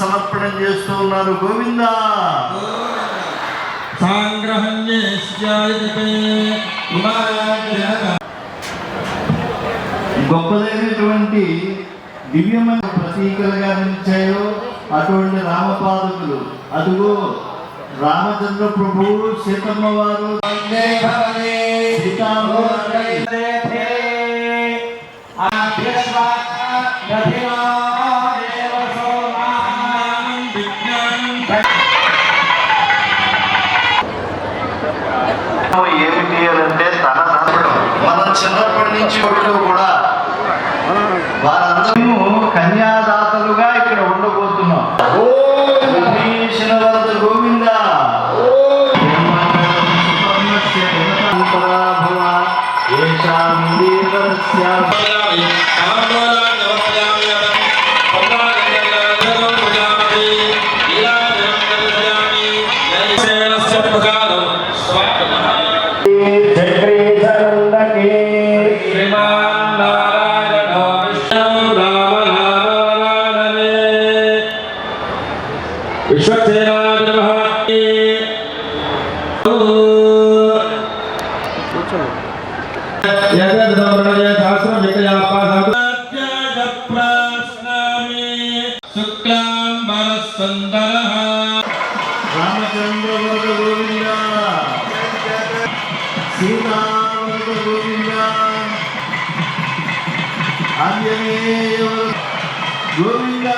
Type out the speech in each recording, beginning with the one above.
సమర్పణం చేస్తూ ఉన్నారు. గోవింద గొప్పదైనటువంటి దివ్యమైన ప్రతీకలుగా నిలిచాయో అటువంటి రామపాదకులు. అదుగో రామచంద్ర ప్రభువు, సీతమ్మ వారు, ఏమిటి అంటే తన మనం చిన్నప్పటి నుంచి కూడా వారందరూ కన్యాదాతలుగా ఇక్కడ ఉండబోతున్నాం. గోవింద రామచంద్ర గోవింద, సీతావరద గోవింద, ఆంజనేయ గోవింద,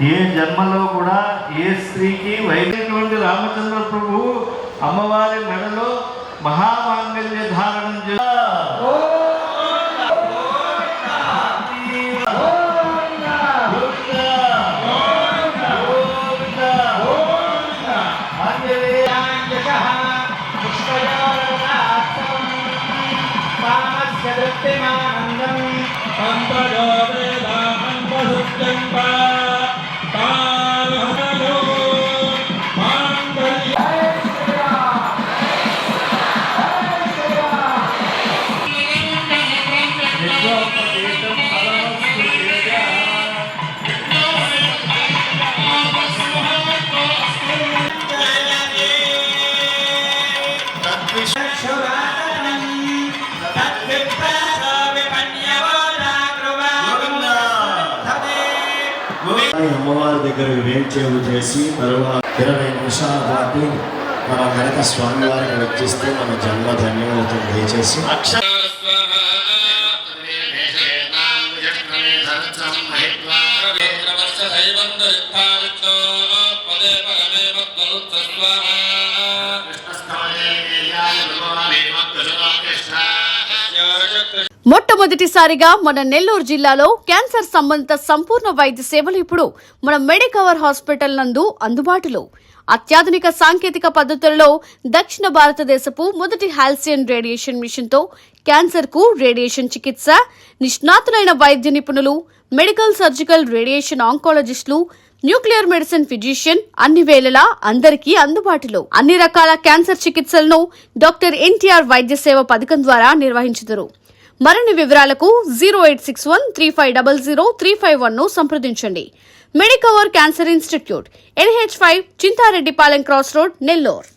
ఏ జన్మలో కూడా ఏ స్త్రీకి వైద్యుటువంటి రామచంద్ర ప్రభు అమ్మవారి మెడలో మహామాంగళ్య ధారణం అమ్మవారి దగ్గర వేంచేవు చేసి తరువాత 20 నిమిషాల పాటు మన కనుక స్వామివారికి వచ్చేస్తే మన జన్మ ధన్యమవుతుంది. దయచేసి మొట్టమొదటిసారిగా మన నెల్లూరు జిల్లాలో క్యాన్సర్ సంబంధిత సంపూర్ణ వైద్య సేవలు ఇప్పుడు మన మెడికవర్ హాస్పిటల్ నందు అందుబాటులో. అత్యాధునిక సాంకేతిక పద్ధతులలో దక్షిణ భారతదేశపు మొదటి హాల్సియన్ రేడియేషన్ మిషన్ తో క్యాన్సర్ కు రేడియేషన్ చికిత్స, నిష్ణాతులైన వైద్య నిపుణులు, మెడికల్ సర్జికల్ రేడియేషన్ ఆంకాలజిస్టులు, న్యూక్లియర్ మెడిసిన్ ఫిజిషియన్ అన్ని వేళలా అందరికీ అందుబాటులో. అన్ని రకాల క్యాన్సర్ చికిత్సలను డాక్టర్ ఎన్టీఆర్ వైద్య సేవ పథకం ద్వారా నిర్వహించుదురు. మరిన్ని వివరాలకు 086135003551 ను సంప్రదించండి. Medicover cancer institute, NH5, Chintareddypalem cross road, Nellore.